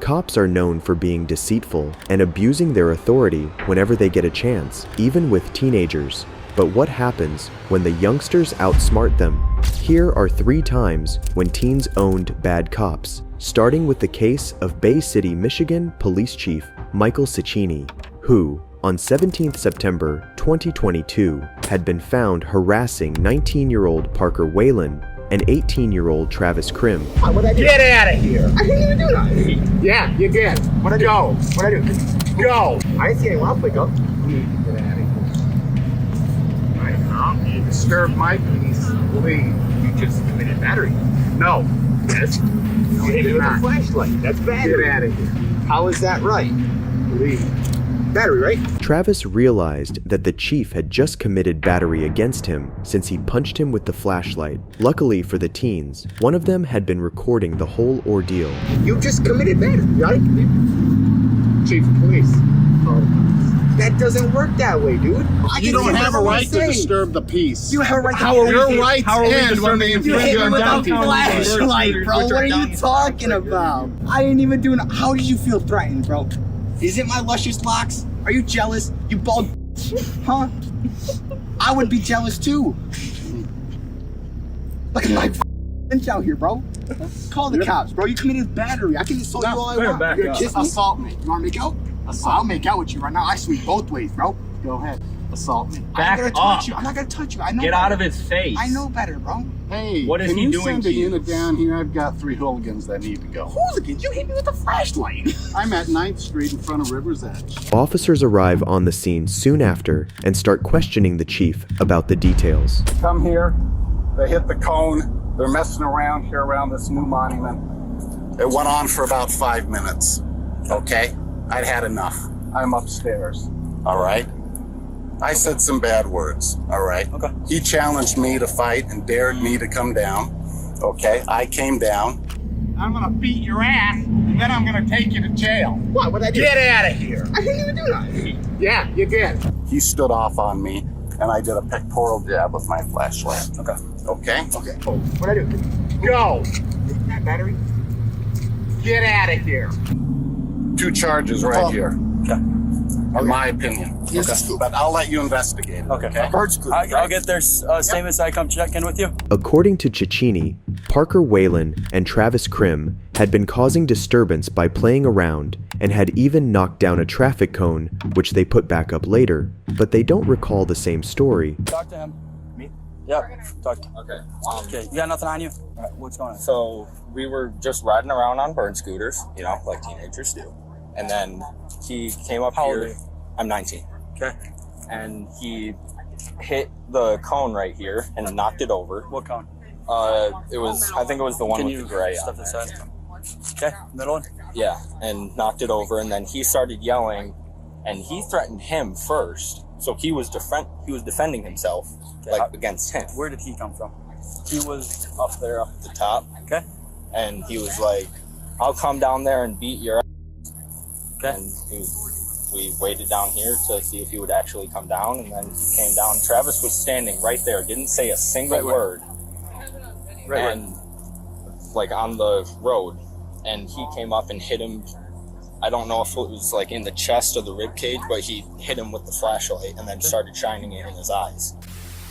cops are known for being deceitful and abusing their authority whenever they get a chance, even with teenagers. But what happens when the youngsters outsmart them? Here are 3 times when teens owned bad cops, starting with the case of Bay City, Michigan Police Chief Michael Cicchini, who, on 17th September 2022, had been found harassing 19-year-old Parker Whalen and 18-year-old Travis Krim. Get out of here! I didn't even do that. Yeah, you did. What'd I do? Go. What'd I do? Go. I didn't see anyone else wake up. Get out of here. Right now, you disturbed my peace. Leave. You just committed battery. No. Yes. You hit me with a flashlight. That's Get battery. out of here. How is that right? Leave. Battery, right? Travis realized that the chief had just committed battery against him since he punched him with the flashlight. Luckily for the teens, one of them had been recording the whole ordeal. You just committed battery, right? Chief of police. That doesn't work that way, dude. You don't have a right to disturb the peace. You have a right to Your rights end when they You infringe hit me on with a downtown. flashlight, bro. What are you talking about? I didn't even do it. How did you feel threatened, bro? Is it my luscious locks? Are you jealous? You bald huh? I would be jealous too. Look at my bench out here, bro. Call the cops, bro. You committed battery. I can insult you all I want. back You're gonna up. kiss me? Assault me. You wanna make out? I'll make out with you right now. I sweep both ways, bro. Go ahead. Assault me. Back I'm not gonna up. touch you. I'm not gonna touch you. I know Get better. out of his face. I know better, bro. Hey, What is can he you doing send to a you? unit down here? I've got 3 hooligans that need to go. Hooligans, you hit me with a flashlight. I'm at 9th Street in front of River's Edge. Officers arrive on the scene soon after and start questioning the chief about the details. Come here. They hit the cone. They're messing around here around this new monument. It went on for about 5 minutes. Okay? I'd had enough. I'm upstairs. All right? I said some bad words. All right? Okay. He challenged me to fight and dared me to come down. Okay? I came down. I'm gonna beat your ass, and then I'm gonna take you to jail. What? What'd I do? Get out of here. I didn't even do that. Yeah, you did. He stood off on me, and I did a pectoral jab with my flashlight. Okay. Okay? Okay. What'd I do? Go. That battery? Get out of here. 2 charges right here. Okay. In my opinion. Here's the scoop. But I'll let you investigate it. Okay. Bird scoop. I'll get their statements. I come check in with you. According to Cicchini, Parker Whalen and Travis Krim had been causing disturbance by playing around and had even knocked down a traffic cone, which they put back up later, but they don't recall the same story. Talk to him. Me? Yep. Talk. Okay. Okay. You got nothing on you? All right. What's going on? So we were just riding around on burn scooters, you know, like teenagers do. And then he came up How old here. are you? I'm 19. Okay. And he hit the cone right here and knocked it over. What cone? It was, I think it was the one Can with you the gray step on there. aside? Okay. Middle one. Yeah, and knocked it over. And then he started yelling, and he threatened him first. So he was defending himself, Okay. like against him. Where did he come from? He was up there, up at the top. Okay. And he was like, "I'll come down there and beat your." Okay. And we waited down here to see if he would actually come down, and then he came down. Travis was standing right there, didn't say a single Right where? word, Right. and like on the road, and he came up and hit him. I don't know if it was like in the chest or the rib cage, but he hit him with the flashlight and then started shining it in his eyes.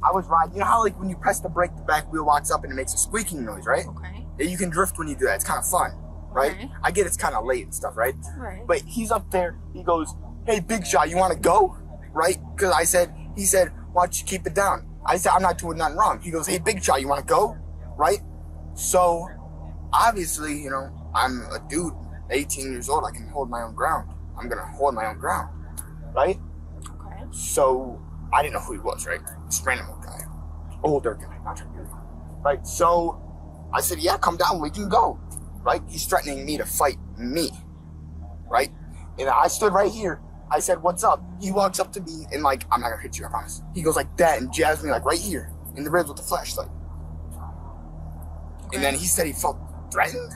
I was riding. You know how like when you press the brake, the back wheel locks up and it makes a squeaking noise, right? Okay. Yeah, you can drift when you do that. It's kind of fun, right? Okay. I get it's kind of late and stuff, right? Right. But he's up there. He goes, "Hey, big shot, you want to go?" Right? Because he said, "Why don't you keep it down?" I said, "I'm not doing nothing wrong." He goes, "Hey, big shot, you want to go?" Right? So obviously, you know, I'm a dude, 18 years old. I can hold my own ground. I'm gonna hold my own ground, right? Okay. So I didn't know who he was, right? This random old guy, older guy, not trying to be rude, right? So I said, "Yeah, come down, we can go," right? He's threatening me to fight me, right? And I stood right here. I said, "What's up?" He walks up to me and like, "I'm not gonna hit you, I promise." He goes like that and jabs me like right here in the ribs with the flashlight. And then he said he felt threatened.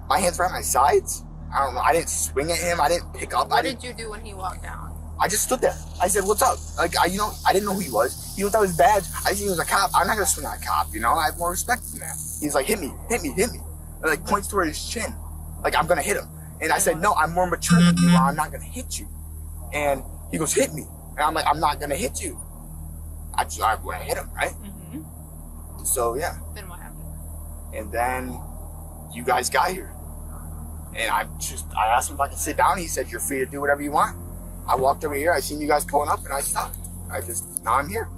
My hands were at my sides. I don't know. I didn't swing at him. I didn't pick up. What did you do when he walked down? I just stood there. I said, "What's up?" Like, I didn't know who he was. He looked at his badge. I think he was a cop. I'm not gonna swing at a cop, you know? I have more respect than that. He's like, hit me. And like points toward his chin. Like, I'm gonna hit him. And I said, no, I'm more mature than you, or I'm not gonna hit you. And he goes, hit me. And I'm like, I'm not gonna hit you. I hit him, right? Mm-hmm. So yeah. Then what happened? And then you guys got here. And I asked him if I could sit down. He said, you're free to do whatever you want. I walked over here, I seen you guys pulling up, and I stopped. Now I'm here.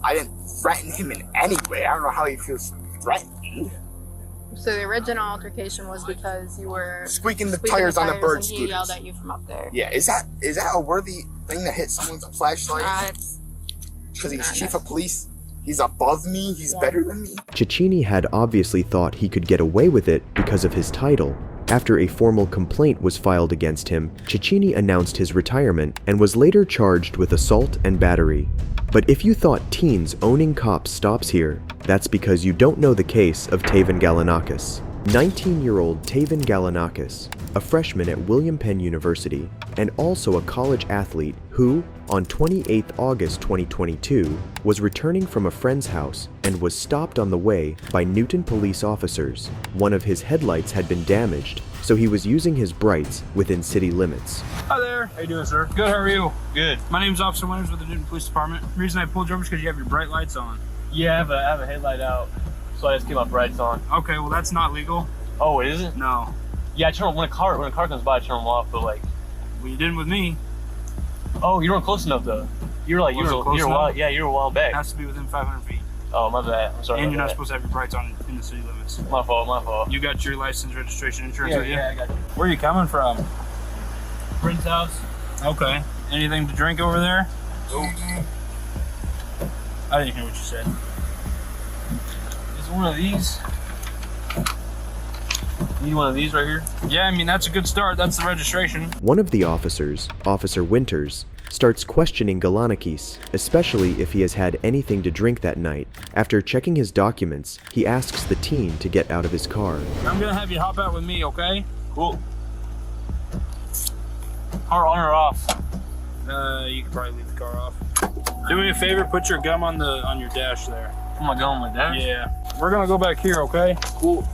I didn't threaten him in any way. I don't know how he feels threatened. So the original altercation was because you were Squeaking the squeaking tires on the bird and he scooters. yelled at you from up there. Yeah, is that a worthy thing to hit someone's flashlight? It's Because he's chief of police? He's above me? He's better than me? Cecchini had obviously thought he could get away with it because of his title. After a formal complaint was filed against him, Cecchini announced his retirement and was later charged with assault and battery. But if you thought teens owning cops stops here, that's because you don't know the case of Taven Galanakis. 19-year-old Taven Galanakis, a freshman at William Penn University, and also a college athlete who, on 28 August 2022, was returning from a friend's house and was stopped on the way by Newton police officers. One of his headlights had been damaged, so he was using his brights within city limits. Hi there. How you doing, sir? Good. How are you? Good. My name's Officer Winters with the Newton Police Department. The reason I pulled you over is because you have your bright lights on. Yeah, I have a headlight out, so I just keep my brights on. Okay, well that's not legal. Oh, it isn't? No. Yeah, I turn when a car comes by, I turn them off. But like, Well, you didn't with me. oh, you weren't close enough though. You were a while It back. has to be within 500 feet. Oh, my bad. I'm sorry. And you're about not that. supposed to have your brights on in the city limits. My fault. You got your license, registration, insurance with you? I got you. Where are you coming from? Friend's house. Okay. Anything to drink over there? I didn't hear what you said. Is one of these? Need one of these right here? Yeah, I mean, that's a good start. That's the registration. One of the officers, Officer Winters, starts questioning Galanakis, especially if he has had anything to drink that night. After checking his documents, he asks the teen to get out of his car. I'm gonna have you hop out with me, okay? Cool. Car on or off? You can probably leave the car off. Do me a favor, put your gum on your dash there. Put my gun on my dash? Yeah. We're gonna go back here, okay? Cool.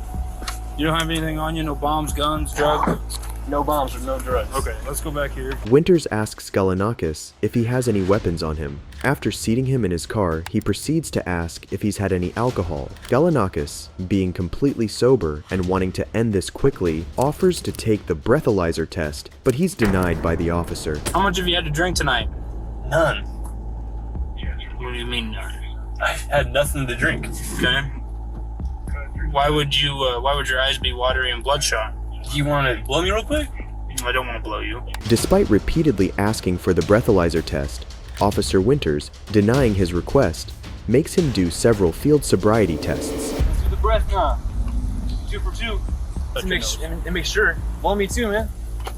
You don't have anything on you? No bombs, guns, drugs? No bombs or no drugs. Okay, let's go back here. Winters asks Galanakis if he has any weapons on him. After seating him in his car, he proceeds to ask if he's had any alcohol. Galanakis, being completely sober and wanting to end this quickly, offers to take the breathalyzer test, but he's denied by the officer. How much have you had to drink tonight? None. What do you mean none? I had nothing to drink. Okay. Why would your eyes be watery and bloodshot? You want to blow me real quick? I don't want to blow you. Despite repeatedly asking for the breathalyzer test, Officer Winters, denying his request, makes him do several field sobriety tests. Let's do the breath now. 2 for 2. And make sure. Blow me too, man.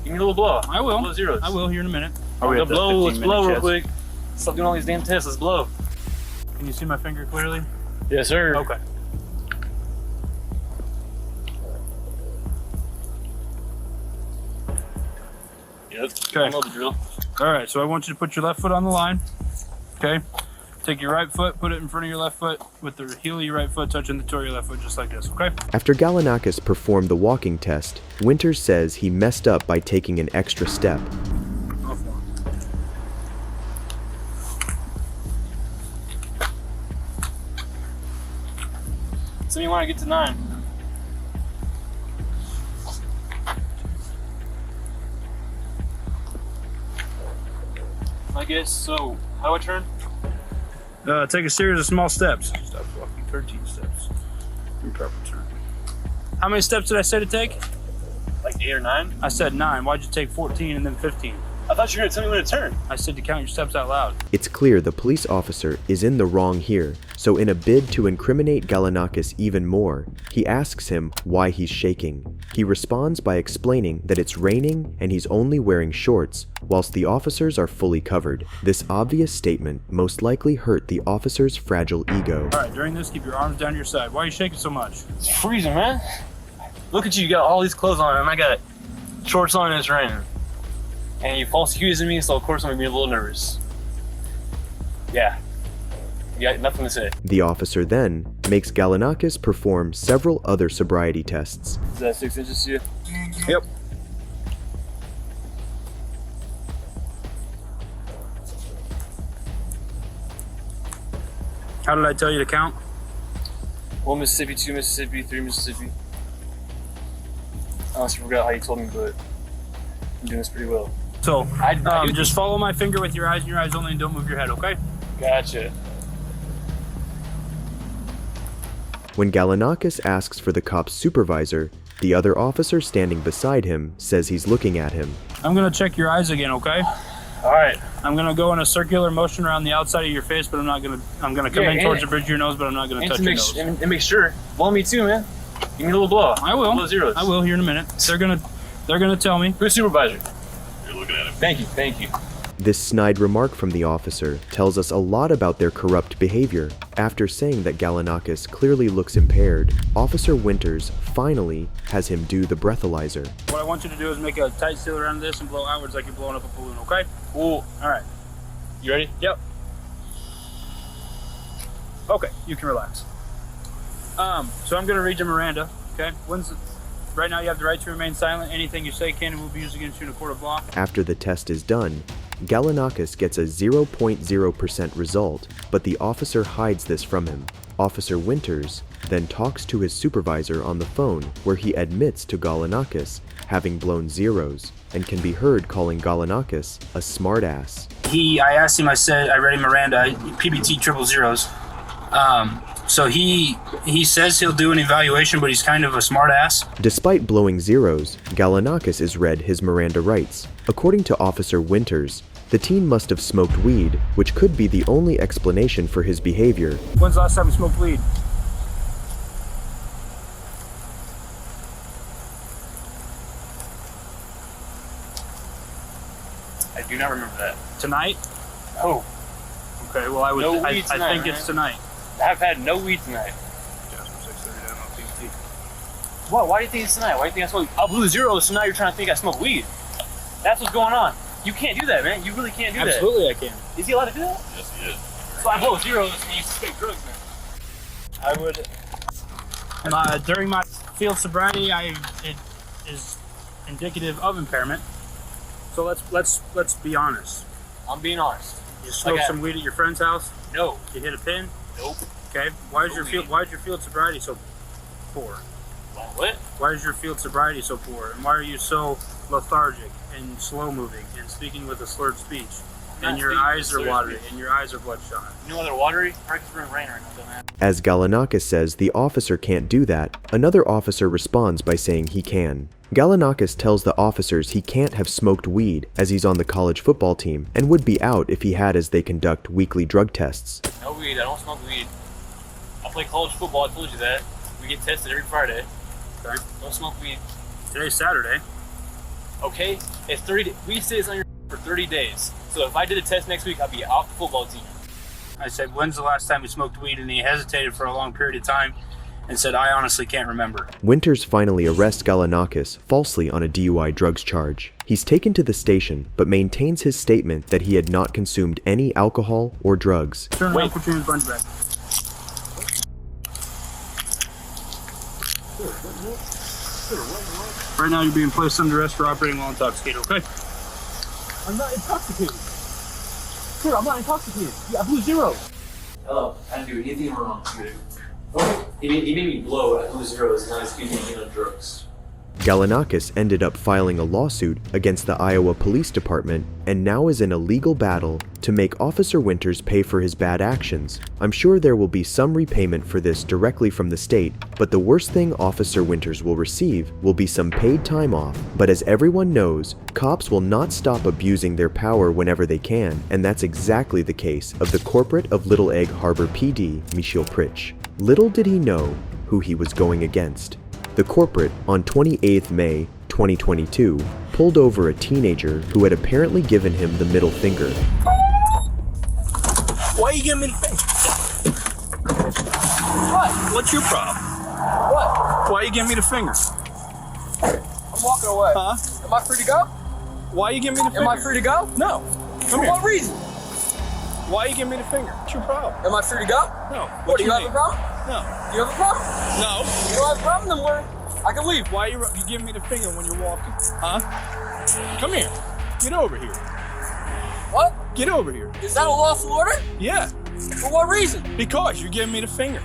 Give me a little blow. I will. Blow zeros. I will here in a minute. Let's blow real quick. Stop doing all these damn tests. Let's blow. Can you see my finger clearly? Yes, sir. Okay. Yep. Okay. I know the drill. All right, so I want you to put your left foot on the line. Okay. Take your right foot, put it in front of your left foot, with the heel of your right foot touching the toe of your left foot, just like this, okay? After Galanakis performed the walking test, Winters says he messed up by taking an extra step. So you want to get to 9. I guess so. How do I turn? Take a series of small steps. Stop walking 13 steps. Improper turn. How many steps did I say to take? Like 8 or 9? I said 9. Why'd you take 14 and then 15? I thought you were going to tell me when to turn. I said to count your steps out loud. It's clear the police officer is in the wrong here, so in a bid to incriminate Galanakis even more, he asks him why he's shaking. He responds by explaining that it's raining and he's only wearing shorts, whilst the officers are fully covered. This obvious statement most likely hurt the officer's fragile ego. All right, during this, keep your arms down to your side. Why are you shaking so much? It's freezing, man. Look at you. You got all these clothes on, and I got shorts on and it's raining. And you false accusing me, so of course I'm going to be a little nervous. Yeah. You got nothing to say. The officer then, makes Galanakis perform several other sobriety tests. Is that 6 inches to you? Yep. How did I tell you to count? 1 Mississippi, 2 Mississippi, 3 Mississippi. I honestly forgot how you told me, but I'm doing this pretty well. So, I do just follow my finger with your eyes and your eyes only, and don't move your head, okay? Gotcha. When Galanakis asks for the cop's supervisor, the other officer standing beside him says he's looking at him. I'm gonna check your eyes again, okay? All right. I'm gonna go in a circular motion around the outside of your face, but I'm gonna come in towards the bridge of your nose, but I'm not gonna And touch to your make, nose. and make sure, blow me too, man. Give me a little blow. I will. Blow zeros. I will here in a minute. They're gonna tell me. Who's supervisor? You're looking at him. Thank you. This snide remark from the officer tells us a lot about their corrupt behavior. After saying that Galanakis clearly looks impaired, Officer Winters finally has him do the breathalyzer. What I want you to do is make a tight seal around this and blow outwards like you're blowing up a balloon, okay? Cool. All right. You ready? Yep. Okay, you can relax. So I'm gonna read you Miranda, okay? Right now you have the right to remain silent. Anything you say can and will be used against you in a court of law. After the test is done, Galanakis gets a 0.0% result, but the officer hides this from him. Officer Winters then talks to his supervisor on the phone, where he admits to Galanakis having blown zeros and can be heard calling Galanakis a smartass. I asked him, I read him Miranda, PBT 000. So he says he'll do an evaluation, but he's kind of a smart ass. Despite blowing zeros, Galanakis is read his Miranda rights. According to Officer Winters, the teen must have smoked weed, which could be the only explanation for his behavior. When's the last time you smoked weed? I do not remember that. Tonight? Oh, Okay, well I No weed I tonight, think it's tonight. I've had no weed tonight. What? Why do you think it's tonight? Why do you think I smoked? I blew zeros, so now you're trying to think I smoke weed. That's what's going on. You can't do that, man. You really can't do Absolutely I can. that. Is he allowed to do that? Yes, he is. So I blow zeros and you suspect drugs, man. I would. During my field sobriety, it is indicative of impairment. So let's be honest. I'm being honest. You smoked some weed at your friend's house. No. You hit a pin. Nope. Okay. Why is No your weed. field sobriety so poor? What? Why is your field sobriety so poor? And why are you so lethargic and slow moving and speaking with a slurred speech? And your eyes are watery and your eyes are bloodshot. You know why they're watery? Right, 'cause we're in rain right now, man. As Galanakis says the officer can't do that, another officer responds by saying he can. Galanakis tells the officers he can't have smoked weed as he's on the college football team and would be out if he had, as they conduct weekly drug tests. No weed. I don't smoke weed. I play college football. I told you that. We get tested every Friday. Okay. Don't smoke weed. Today's Saturday. Okay? It's 30. We say it's on your for 30 days. So if I did a test next week, I'd be off the football team. I said, when's the last time you smoked weed? And he hesitated for a long period of time and said, I honestly can't remember. Winters finally arrests Galanakis falsely on a DUI drugs charge. He's taken to the station, but maintains his statement that he had not consumed any alcohol or drugs. Turn around, put your bunch back. Right now you're being placed under arrest for operating while intoxicated, okay? I'm not intoxicated. Sir, I'm not intoxicated. I blew zero. Hello. I didn't do anything wrong. He made me blow. I blew zeros. Now he's accusing me of drugs. Galanakis ended up filing a lawsuit against the Iowa Police Department and now is in a legal battle to make Officer Winters pay for his bad actions. I'm sure there will be some repayment for this directly from the state, but the worst thing Officer Winters will receive will be some paid time off. But as everyone knows, cops will not stop abusing their power whenever they can, and that's exactly the case of the corporate of Little Egg Harbor PD, Michiel Pritch. Little did he know who he was going against. The corporate, on 28th May 2022, pulled over a teenager who had apparently given him the middle finger. Why you giving me the finger? What? What's your problem? What? Why you giving me the finger? I'm walking away. Huh? Am I free to go? Why you giving me the finger? Am I free to go? No. For what reason? Why you giving me the finger? What's your problem? Am I free to go? No. What, do you have a problem? No. You have a problem? No. You don't have a problem, then I can leave. Why you giving me the finger when you're walking? Huh? Come here. Get over here. What? Get over here. Is that a lawful order? Yeah. For what reason? Because you're giving me the finger.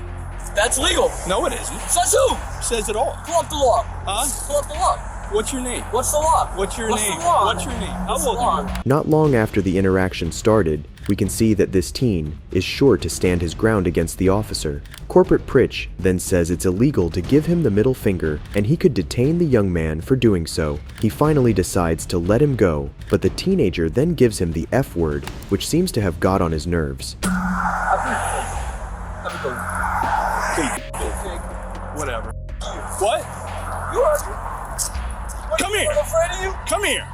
That's legal. No, it isn't. Says who? Says it all. Pull up the law. Huh? Pull up the law. What's your name? What's the law? What's your What's name? the law? What's your name? How What's the old law? are you? Not long after the interaction started, we can see that this teen is sure to stand his ground against the officer. Corporate Pritch then says it's illegal to give him the middle finger and he could detain the young man for doing so. He finally decides to let him go, but the teenager then gives him the F word, which seems to have got on his nerves. Whatever. What? You are. Come here. I'm afraid of you. Come here.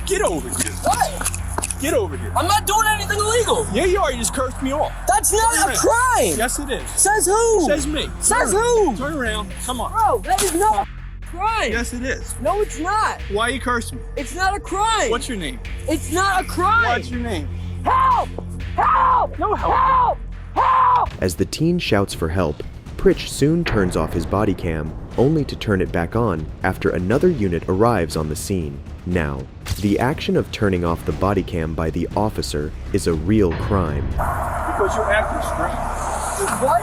Get over here. What? Get over here. I'm not doing anything illegal. Yeah, you are. You just cursed me off. That's not Turn a around. crime. Yes, it is. Says who? Says me. Says Turn who? Turn around. Come on. Bro, that is not a crime. Yes, it is. No, it's not. Why you cursing me? It's not a crime. What's your name? It's not a crime. What's your name? Help! Help! No help. Help! Help! As the teen shouts for help, Pritch soon turns off his body cam, only to turn it back on after another unit arrives on the scene. Now, the action of turning off the body cam by the officer is a real crime. Because you're acting strange. What?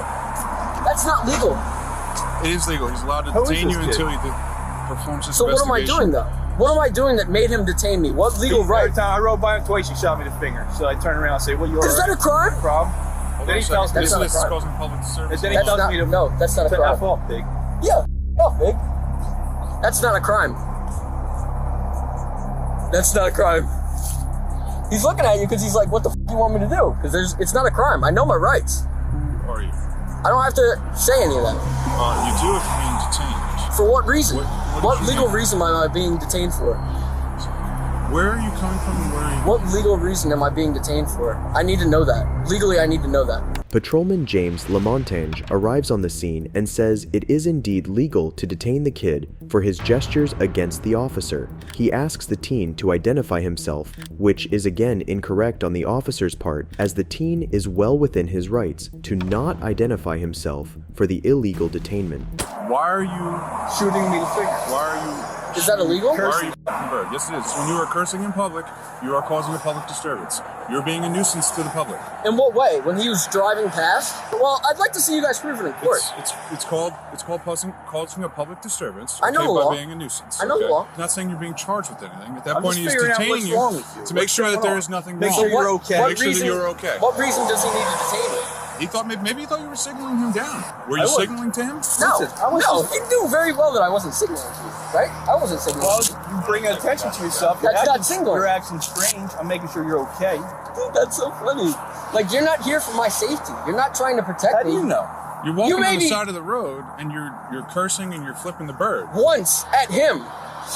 That's not legal. It is legal. He's allowed to Who is detain this you kid? until he performs his So what am I investigation. doing though? What am I doing that made him detain me? What legal Every right? time I rode by him twice, he shot me the finger. So I turn around and say, "Well, you're Is that a crime? problem?" Hold Then on he a tells second. me That's not a This is crime. causing public disturbance. And then he That's tells not, me to no, that's not a to crime. F off, big. Yeah, off, big. That's not a crime. That's not a crime. He's looking at you because he's like, what the f do you want me to do? Because it's not a crime. I know my rights. Who are you? I don't have to say any of that. You do if you're being detained. For what reason? What What did you legal do? reason am I being detained for? Where are you coming from and where are you? What legal reason am I being detained for? I need to know that. Legally, I need to know that. Patrolman James Lamontagne arrives on the scene and says it is indeed legal to detain the kid for his gestures against the officer. He asks the teen to identify himself, which is again incorrect on the officer's part, as the teen is well within his rights to not identify himself for the illegal detainment. Why are you Shooting me the finger. Why are you Is that illegal? Why are you f***ing bird? Yes, it is. When you are cursing in public, you are causing a public disturbance. You're being a nuisance to the public. In what way? When he was driving past? Well, I'd like to see you guys prove it in court. It's called causing a public disturbance. I know okay, the law. by being a nuisance. I know the law. I'm not saying you're being charged with anything. At that I'm point, just he's figuring out detaining what's wrong you with you. to make What's sure that going there on? is nothing Make wrong. sure you're okay. Make sure that you're okay. What reason does he need to detain me? He thought maybe he thought you were signaling him down. Were you I was. signaling to him? No, Listen, I was no, just- he knew very well that I wasn't signaling to you, right? I wasn't signaling Well, to you. you bring attention to yourself. That's not signaling. You're acting strange. I'm making sure you're okay. Dude, that's so funny. Like, you're not here for my safety. You're not trying to protect How me. do you know? You're walking You on maybe- the side of the road and you're cursing and you're flipping the bird. Once at him.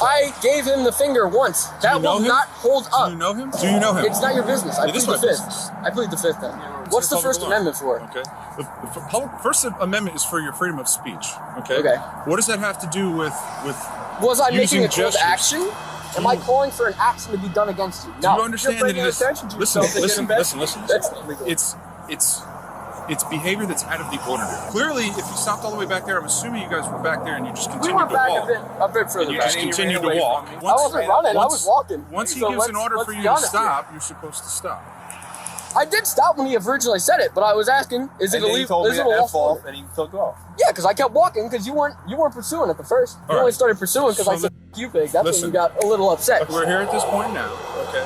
I gave him the finger once. That you know will him? not hold Do up. you know him? Do you know him? It's not your business. I It is plead the my fifth. business. I plead the fifth then. It's What's the public First law. Amendment for? Okay. The First Amendment is for your freedom of speech. Okay. Okay. What does that have to do with Was I using making a call to gestures? action? Am I calling for an action to be done against you? Do No. you understand You're that it bringing is? attention to Listen, yourself to listen, get listen, listen. That's not legal. It's behavior that's out of the ordinary. Clearly, if you stopped all the way back there, I'm assuming you guys were back there and you just We continued went to back walk. a bit further And you back. just And you continued ran to away walk. from me. I wasn't running. I was walking. Once he So gives an order let's for you be to honest here. stop, you're supposed to stop. I did stop when he originally said it, but I was asking, is it And then he illegal? told me Is it to a F lawful off, order? and he took off. Yeah, because I kept walking because you weren't pursuing at the first. You All only right. started pursuing because So I said "F you pig." That's listen. when you got a little upset. We're here at this point now. Okay.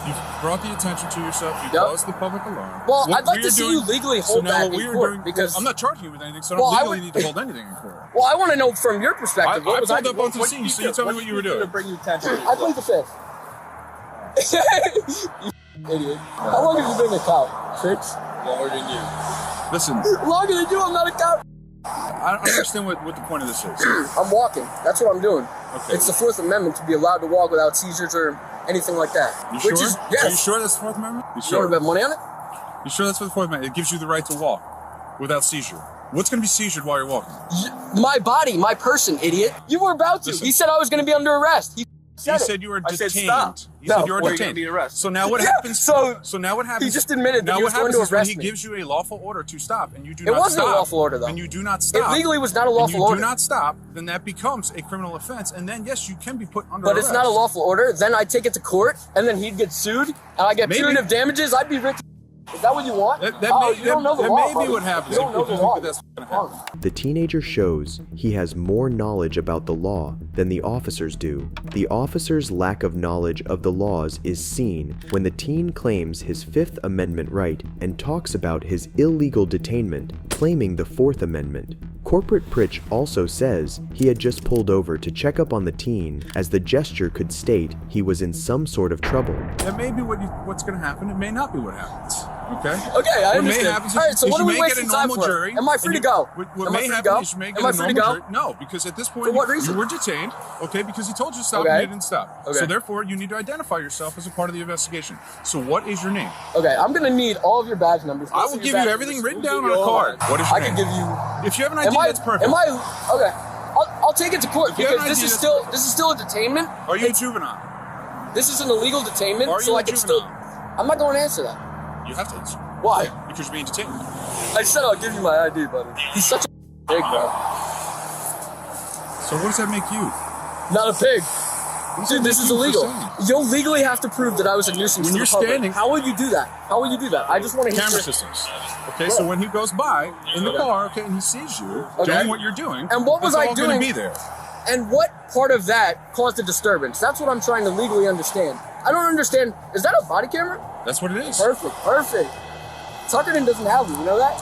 You've brought the attention to yourself. You Yep. caused the public alarm. Well, What I'd like we to are see doing- you legally so hold now that what we in are court, doing, because- I'm not charging you with anything, so I Well, don't I legally would- need to hold anything in court. Well, I want to know from your I perspective. What was I pulled up doing? onto the scene, so you tell me what you were To doing. bring you attention. I plead the fifth. You idiot. How long have you been a cop? 6? Longer than you. Listen, Longer than you. I'm not a cop. I don't understand what the point of this is. I'm walking. That's what I'm doing. Okay. It's the Fourth Amendment to be allowed to walk without seizures or anything like that. You Which sure? is Are you yes. sure that's the Fourth Amendment? You You want sure? to bet money on it? You sure that's for the Fourth Amendment? It gives you the right to walk without seizure. What's going to be seizured while you're walking? My body, my person, idiot. You were about to. Listen. He said I was going to be under arrest. He He said you were I said detained. stop. He No, said you were wait. detained. So now what Yeah, happens? so now what happens? he just admitted that now he was what going happens to is when arrest he me. gives you a lawful order to stop, and you do It not wasn't a stop. lawful order, though. And you do not stop. It legally was not a lawful and you order. do not stop, then that becomes a criminal offense, and then yes, you can be put under But arrest. it's not a lawful order. Then I take it to court, and then he'd get sued, and I get Maybe. punitive damages. I'd be rich. Is that what you want? That You don't know the law, may be buddy. what happens. You don't know if the you law. think that's going to happen. The teenager shows he has more knowledge about the law than the officers do. The officer's lack of knowledge of the laws is seen when the teen claims his Fifth Amendment right and talks about his illegal detainment, claiming the Fourth Amendment. Corporate Pritch also says he had just pulled over to check up on the teen, as the gesture could state he was in some sort of trouble. That may be what's going to happen. It may not be what happens. Okay. Okay, I What may understand. happen is All right, so is what you are we may get wasting a time normal for? jury. Am I free and to go? What Am I may free to happen go? is you may Am get I a free to normal go? jury. No, because at this point For what reason? you were detained. Okay, because he told you to stop Okay. and you didn't stop. Okay. So therefore, you need to identify yourself as a part of the investigation. So what is your name? Okay, I'm gonna need all of your badge numbers. I Most will of give your you badge everything numbers. written down on a card. What is your I name? can give you. If you have an ID, that's perfect. Am I okay? I'll take it to court If you have because an this ID, is that's still a detainment. Are you a juvenile? This is an illegal detainment, Are so you I a can juvenile? still. I'm not going to answer that. You have to answer. Why? Because you're being detained. I said I'll give you my ID, buddy. He's such a pig, bro. So what does that make you? Not a pig. Dude, this make is you for illegal. saying? You'll legally have to prove that I was a nuisance When to you're the public. standing- How would you do that? How would you do that? I just want to hear Camera systems. Okay, so when he goes by in the car, okay, and he sees you doing what you're doing, And what was it's I all gonna doing? be there. And what part of that caused a disturbance? That's what I'm trying to legally understand. I don't understand. Is that a body camera? That's what it is. Perfect, perfect. Tuckerton doesn't have them, you know that?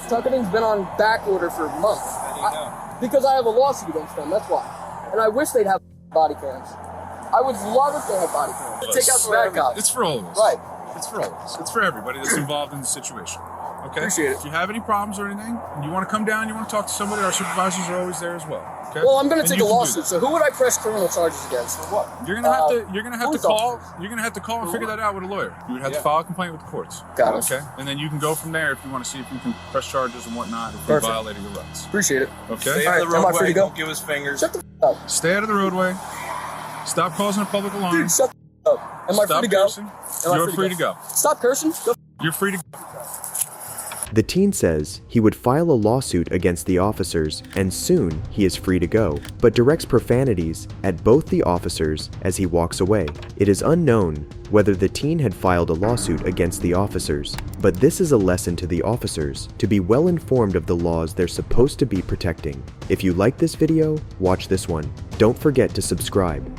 Tuckerton's been on back order for months. Because I have a lawsuit against them, that's why. And I wish they'd have body cams. I would love if they had body cams. Take out the bad cops. It's for all of us. Right. It's for all of us. It's for everybody that's involved in the situation. Okay? Appreciate it. If you have any problems or anything, and you want to come down, you want to talk to somebody, our supervisors are always there as well. Okay? Well, I'm going to And take you a can do lawsuit, that. so who would I press criminal charges against? For what? You're gonna have to. You're gonna have to police call. officers. You're gonna have to call and figure that out with a lawyer. You would have to file a complaint with the courts. Got it. Okay, and then you can go from there if you want to see if you can press charges and whatnot if Perfect. you're violating your rights. Appreciate it. Okay. All right, am I free to go? Give us fingers. Shut the f*** up. Stay out of the roadway. Stop causing a public alarm. Dude, shut the f*** up. Am I Stop free to go? cursing. Am I You're free to go. Stop cursing. Go. You're free to go. The teen says he would file a lawsuit against the officers and soon he is free to go, but directs profanities at both the officers as he walks away. It is unknown whether the teen had filed a lawsuit against the officers, but this is a lesson to the officers to be well informed of the laws they're supposed to be protecting. If you like this video, watch this one. Don't forget to subscribe.